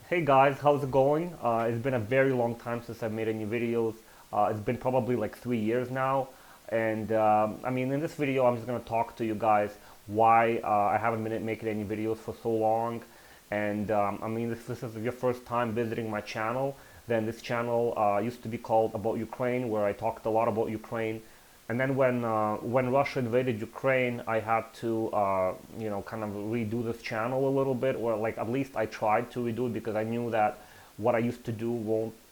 Hey guys, how's it going? It's been a very long time since I've made any videos. It's been probably like 3 years now. And I mean, in this video, I'm just going to talk to you guys why I haven't been making any videos for so long. And I mean, if this is your first time visiting my channel, then this channel used to be called About Ukraine, where I talked a lot about Ukraine. And then when Russia invaded Ukraine, I had to kind of redo this channel a little bit, or like at least I tried to redo it because I knew that what I used to do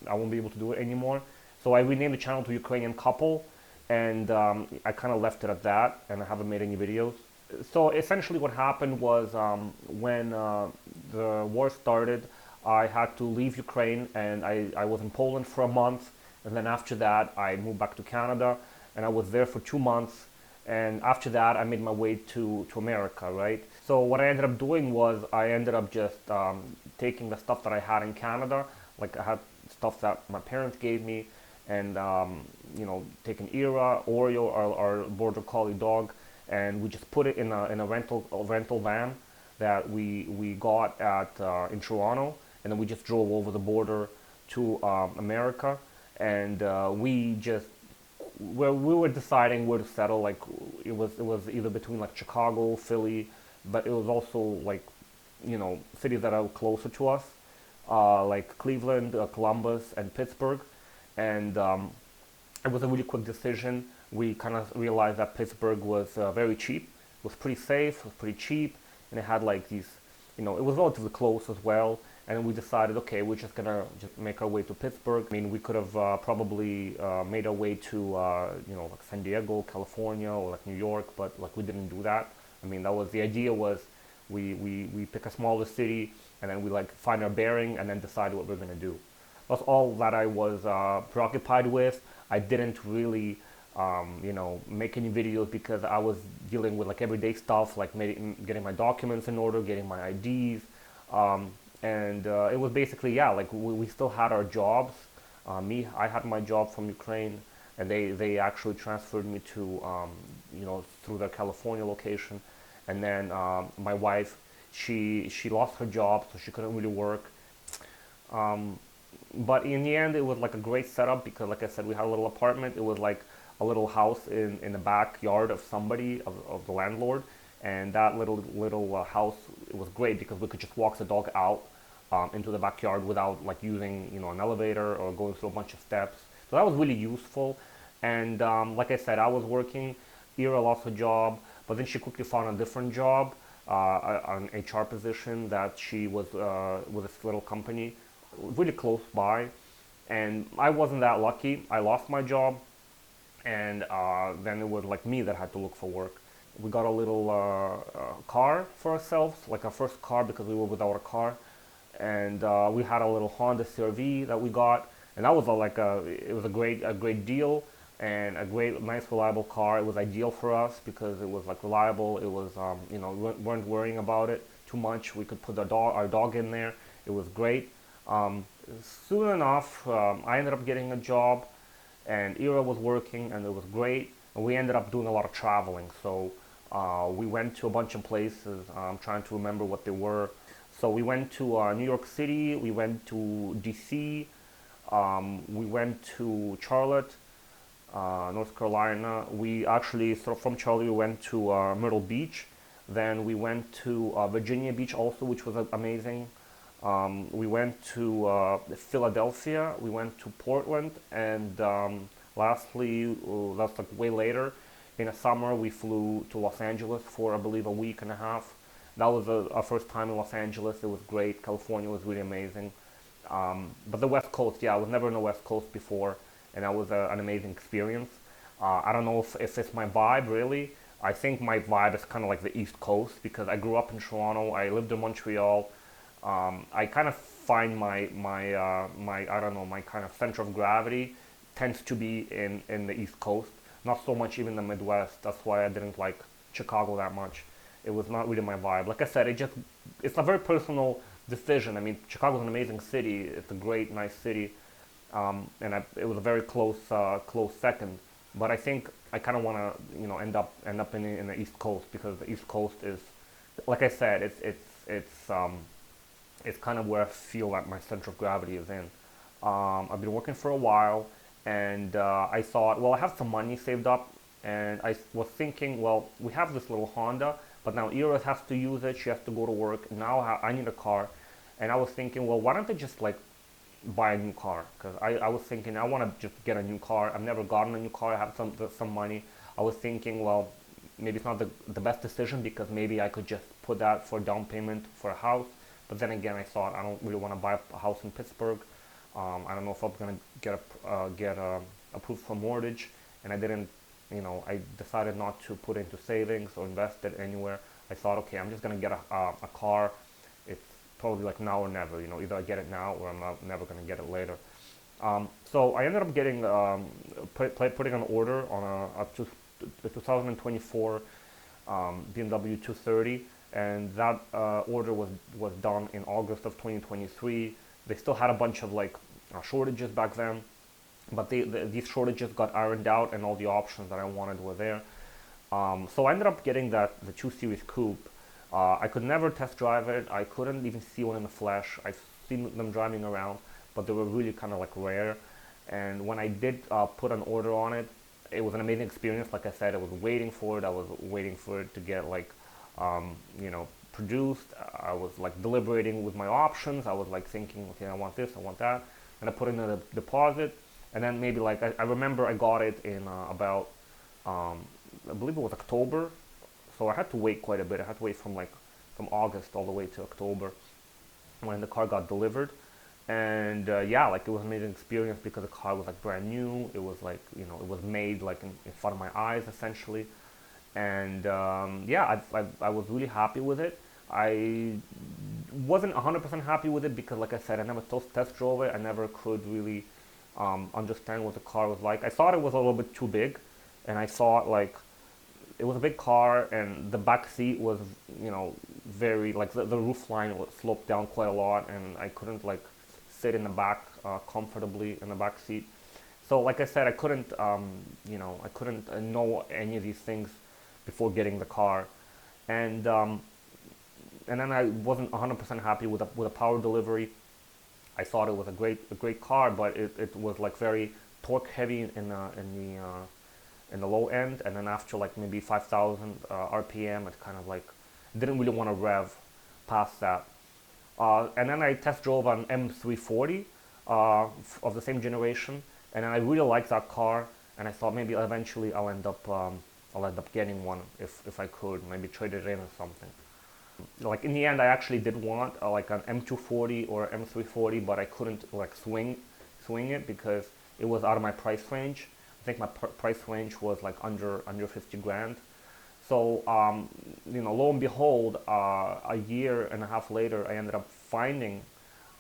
I won't be able to do it anymore. So I renamed the channel to Ukrainian Couple, and I kind of left it at that, and I haven't made any videos. So essentially, what happened was when the war started, I had to leave Ukraine, and I was in Poland for a month, and then after that, I moved back to Canada and I was there for 2 months. And after that, I made my way to America, right? So what I ended up doing was I ended up just taking the stuff that I had in Canada, like I had stuff that my parents gave me, and taking Era, Oreo, our border collie dog, and we just put it in a rental van that we got at in Toronto, and then we just drove over the border to America, and we just where we were deciding where to settle. Like it was either between like Chicago, Philly, but it was also like cities that are closer to us, like Cleveland, Columbus, and Pittsburgh. And it was a really quick decision. We kind of realized that Pittsburgh was very cheap, it was pretty safe, it was pretty cheap, and it had like these, it was relatively close as well. And we decided, okay, we're just gonna just make our way to Pittsburgh. I mean, we could have probably made our way to, like San Diego, California, or like New York, but like we didn't do that. I mean, that was the idea was we pick a smaller city and then we like find our bearing and then decide what we're gonna do. That's all that I was preoccupied with. I didn't really, make any videos because I was dealing with like everyday stuff, like getting my documents in order, getting my IDs. And it was basically, yeah, like we still had our jobs. I had my job from Ukraine, and they actually transferred me to, through the California location. And then my wife, she lost her job, so she couldn't really work. But in the end, it was like a great setup because, like I said, we had a little apartment. It was like a little house in the backyard of somebody, of the landlord. And that little house, it was great because we could just walk the dog out into the backyard without like using an elevator or going through a bunch of steps. So that was really useful. And like I said, I was working. Ira lost her job, but then she quickly found a different job, an HR position that she was with this little company really close by. And I wasn't that lucky. I lost my job, and then it was like me that had to look for work. We got a little car for ourselves, like our first car because we were without a car, and we had a little Honda CR-V that we got, and that was it was a great deal and a great, nice, reliable car. It was ideal for us because it was like reliable. It was we weren't worrying about it too much. We could put our dog in there. It was great. Um, Soon enough, I ended up getting a job, and Ira was working, and it was great. And we ended up doing a lot of traveling. So we went to a bunch of places. I'm trying to remember what they were. So we went to New York City. We went to DC. We went to Charlotte, North Carolina. We actually, so from Charlotte, we went to Myrtle Beach. Then we went to Virginia Beach also, which was amazing. We went to Philadelphia, we went to Portland, and lastly, that's like way later, in the summer, we flew to Los Angeles for, I believe, a week and a half. That was our first time in Los Angeles. It was great. California was really amazing. But the West Coast, yeah, I was never in the West Coast before, and that was an amazing experience. I don't know if it's my vibe, really. I think my vibe is kind of like the East Coast because I grew up in Toronto, I lived in Montreal. I kind of find my I don't know, my kind of center of gravity tends to be in the East Coast, not so much even the Midwest. That's why I didn't like Chicago that much. It was not really my vibe. Like I said, it's a very personal decision. I mean, Chicago's an amazing city. It's a great, nice city, and it was a very close second. But I think I kind of want to end up in the East Coast because the East Coast is, like I said, It's kind of where I feel that my center of gravity is in. I've been working for a while, and I thought, well, I have some money saved up, and I was thinking, well, we have this little Honda, but now Ira has to use it. She has to go to work. Now I need a car, and I was thinking, well, why don't I just like buy a new car? Because I was thinking I want to just get a new car. I've never gotten a new car. I have some money. I was thinking, well, maybe it's not the best decision because maybe I could just put that for down payment for a house. But then again, I thought I don't really want to buy a house in Pittsburgh. I don't know if I'm gonna get approved for mortgage, and I didn't. I decided not to put into savings or invest it anywhere. I thought, okay, I'm just gonna get a car. It's probably like now or never. Either I get it now or I'm never gonna get it later. So I ended up getting putting an order on a 2024 BMW 230, and that order was done in August of 2023. They still had a bunch of like shortages back then, but these shortages got ironed out, and all the options that I wanted were there. So I ended up getting the 2 Series Coupe. I could never test drive it. I couldn't even see one in the flesh. I've seen them driving around, but they were really kind of like rare. And when I did put an order on it, it was an amazing experience. Like I said, I was waiting for it. I was waiting for it to get like, produced. I was like deliberating with my options. I was like thinking, okay, I want this, I want that, and I put in a deposit. And then maybe like I remember I got it in about I believe it was October, so I had to wait quite a bit. I had to wait from August all the way to October when the car got delivered. And yeah, like it was an amazing experience because the car was like brand new. It was like it was made like in front of my eyes essentially. And yeah, I was really happy with it. I wasn't 100% happy with it because, like I said, I never test drove it. I never could really understand what the car was like. I thought it was a little bit too big, and I thought like it was a big car, and the back seat was very like the roof line was sloped down quite a lot, and I couldn't like sit in the back comfortably in the back seat. So like I said, I couldn't I couldn't know any of these things before getting the car, and then I wasn't 100% happy with the power delivery. I thought it was a great car, but it was like very torque heavy in the low end, and then after like maybe 5,000 RPM, it kind of like didn't really want to rev past that. And then I test drove an M340 of the same generation, and then I really liked that car, and I thought maybe eventually I'll end up getting one if I could, maybe trade it in or something. Like in the end, I actually did want like an M240 or M340, but I couldn't like swing it because it was out of my price range. I think my price range was like under 50 grand. So lo and behold, a year and a half later, I ended up finding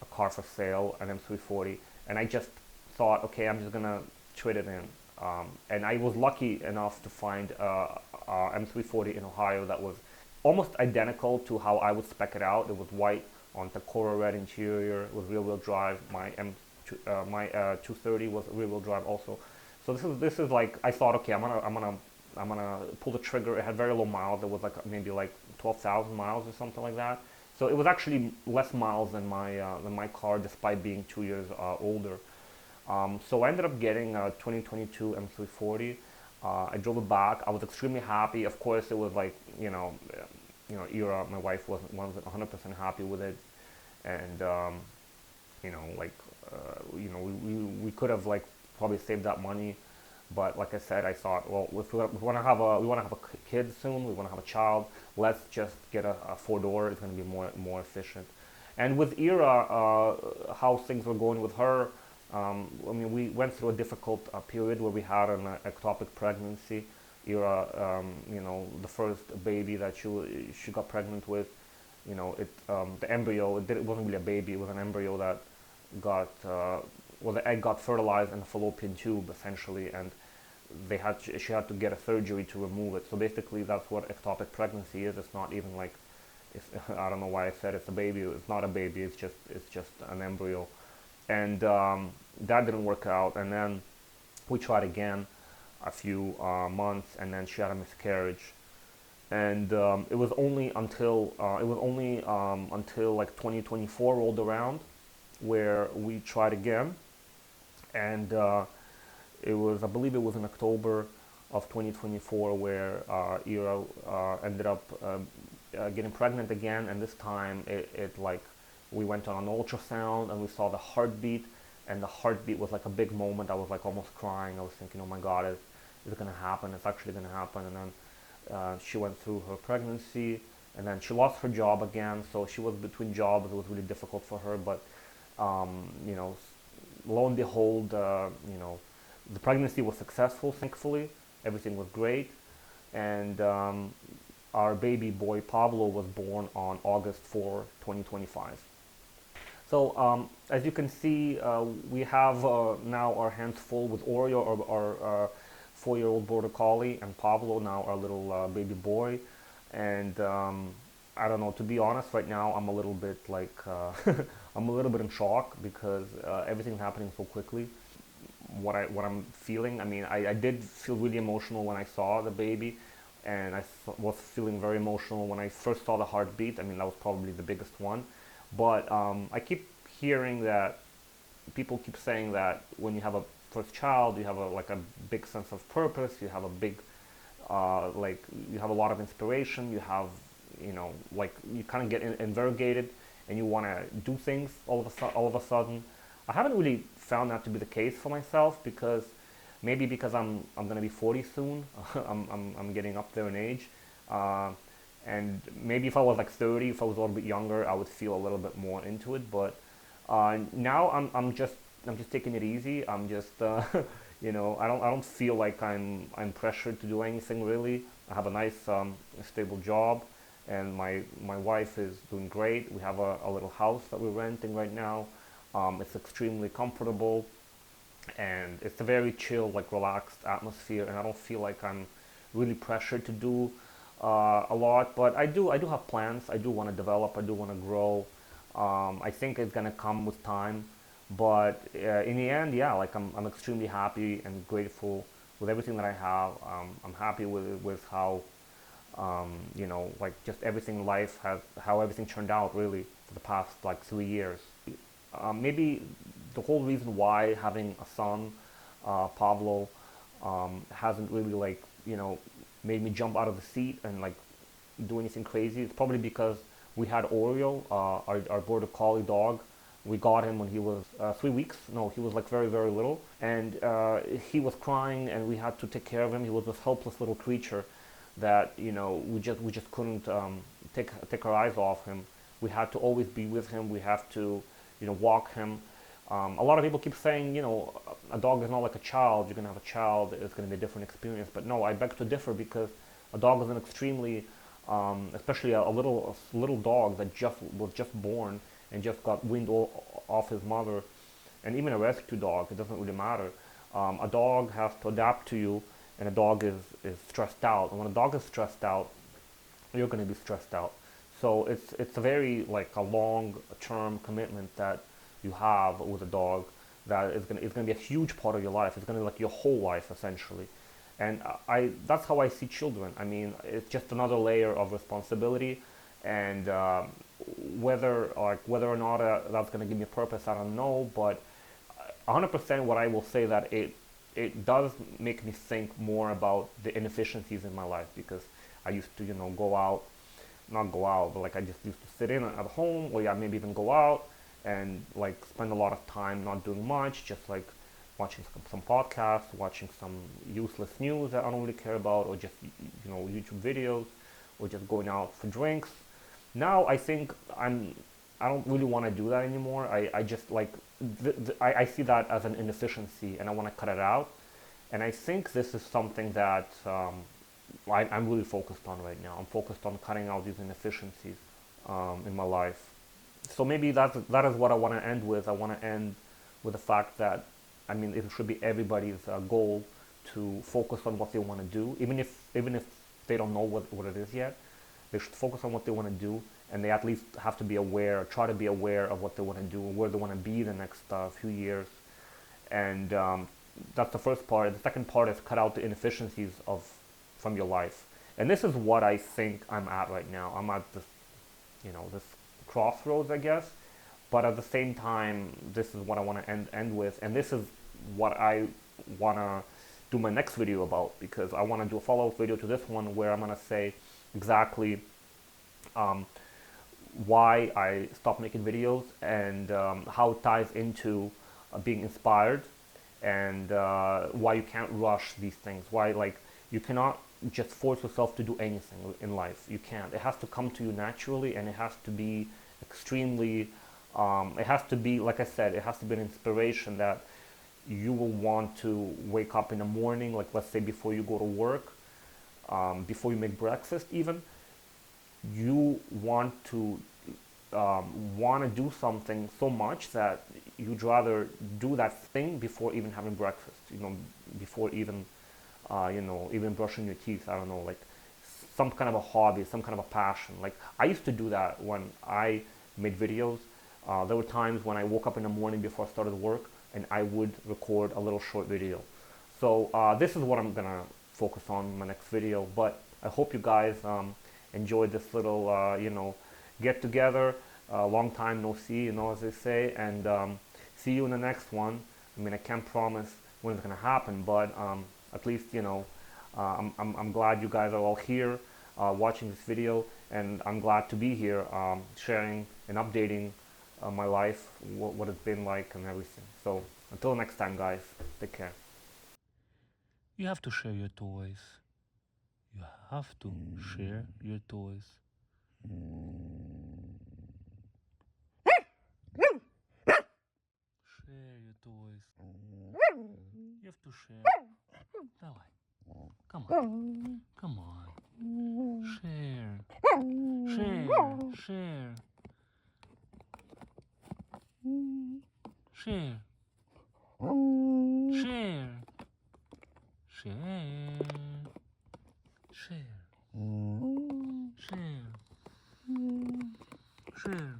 a car for sale, an M340, and I just thought, okay, I'm just gonna trade it in. And I was lucky enough to find a M340 in Ohio that was almost identical to how I would spec it out. It was white on Tacora red interior with rear-wheel drive. My 230 was rear-wheel drive also. So this is like I thought, okay, I'm gonna pull the trigger. It had very low miles. It was like maybe like 12,000 miles or something like that. So it was actually less miles than my car, despite being 2 years older. So I ended up getting a 2022 M340. I drove it back. I was extremely happy. Of course, it was like Ira, my wife, wasn't 100% happy with it, and we could have like probably saved that money, but like I said, I thought, well, if we want to have a kid soon, we want to have a child, let's just get a 4-door. It's going to be more efficient. And with Ira, how things were going with her. We went through a difficult period where we had an ectopic pregnancy. Ira, the first baby that she got pregnant with, the embryo, it wasn't really a baby, it was an embryo that got, the egg got fertilized in the fallopian tube essentially, and she had to get a surgery to remove it. So basically that's what ectopic pregnancy is. It's not even like, I don't know why I said it's a baby. It's not a baby, it's just an embryo. And that didn't work out, and then we tried again a few months, and then she had a miscarriage, and it was only until like 2024 rolled around where we tried again, and I believe it was in October of 2024 where Ira ended up getting pregnant again, and this time it like we went on an ultrasound and we saw the heartbeat, and the heartbeat was like a big moment. I was like almost crying. I was thinking, oh my God, is it gonna happen? It's actually gonna happen. And then she went through her pregnancy, and then she lost her job again. So she was between jobs. It was really difficult for her, but you know, lo and behold, the pregnancy was successful. Thankfully, everything was great, and our baby boy Pablo was born on August 4, 2025. So as you can see, we have now our hands full with Oreo, our 4-year-old border collie, and Pablo, now our little baby boy. And I don't know, to be honest, right now I'm a little bit like I'm a little bit in shock because everything's happening so quickly. What I'm feeling, I mean, I did feel really emotional when I saw the baby, and was feeling very emotional when I first saw the heartbeat. I mean, that was probably the biggest one. But I keep hearing that people keep saying that when you have a first child, you have like a big sense of purpose. You have a big like you have a lot of inspiration. You have like you kind of get invigorated, and you want to do things all of a sudden. I haven't really found that to be the case for myself because maybe because I'm gonna be 40 soon. I'm getting up there in age. And maybe if I was like 30, if I was a little bit younger, I would feel a little bit more into it. But now I'm just taking it easy. I'm just I don't feel like I'm pressured to do anything really. I have a nice stable job, and my wife is doing great. We have a little house that we're renting right now. It's extremely comfortable, and it's a very chill, like relaxed atmosphere, and I don't feel like I'm really pressured to do a lot. But I do have plans. I do want to develop. I do want to grow. I think it's gonna come with time, but in the end, yeah, like I'm extremely happy and grateful with everything that I have. I'm happy with how like just everything in life has how everything turned out really for the past like 3 years. Maybe the whole reason why having a son, Pablo, hasn't really like made me jump out of the seat and like do anything crazy. It's probably because we had Oreo, our border collie dog. We got him when he was 3 weeks. No, he was like very, very little, and he was crying, and we had to take care of him. He was this helpless little creature that we just couldn't take our eyes off him. We had to always be with him. We have to walk him. A lot of people keep saying, a dog is not like a child. You're gonna have a child. It's gonna be a different experience. But no, I beg to differ because a dog is an extremely, especially a little dog that was just born and just got weaned off his mother, and even a rescue dog. It doesn't really matter. A dog has to adapt to you, and a dog is stressed out. And when a dog is stressed out, you're gonna be stressed out. So it's a very like a long term commitment that you have with a dog that it's gonna be a huge part of your life. It's gonna be like your whole life essentially, and I that's how I see children. I mean, it's just another layer of responsibility, and whether or not that's gonna give me a purpose, I don't know. But 100% what I will say that it does make me think more about the inefficiencies in my life because I used to go out, not go out, but like I just used to sit in at home, or yeah, maybe even go out and like spend a lot of time not doing much, just like watching some podcasts, watching some useless news that I don't really care about, or just YouTube videos, or just going out for drinks. Now I think I don't really want to do that anymore. I just like I see that as an inefficiency, and I want to cut it out. And I think this is something that I'm really focused on right now. I'm focused on cutting out these inefficiencies in my life. So maybe that is what I want to end with. I want to end with the fact that I mean it should be everybody's goal to focus on what they want to do, even if they don't know what it is yet. They should focus on what they want to do, and they at least have to be aware, or try to be aware of what they want to do, and where they want to be the next few years. And that's the first part. The second part is cut out the inefficiencies from your life. And this is what I think I'm at right now. I'm at this, this crossroads, I guess. But at the same time, this is what I want to end with, and this is what I want to do my next video about, because I want to do a follow-up video to this one where I'm going to say exactly um, why I stopped making videos, and how it ties into being inspired, and why you can't rush these things. Why, like, you cannot just force yourself to do anything in life. You can't. It has to come to you naturally, and it has to be extremely. It has to be, like I said, it has to be an inspiration that you will want to wake up in the morning, like let's say before you go to work, before you make breakfast even, you want to do something so much that you'd rather do that thing before even having breakfast, before even, even brushing your teeth. I don't know, like some kind of a hobby, some kind of a passion. Like I used to do that when I made videos. There were times when I woke up in the morning before I started work and I would record a little short video. So this is what I'm gonna focus on in my next video. But I hope you guys enjoyed this little, get together. Long time no see, as they say, and see you in the next one. I mean, I can't promise when it's gonna happen, but at least I'm glad you guys are all here watching this video, and I'm glad to be here sharing and updating my life, what it's been like and everything. So until next time, guys, take care. You have to share your toys. You have to share your toys. Share your toys. You have to share. Давай. Come on. Come on. Share. Share. Share. Share. Share. Share. Share. Share. Share.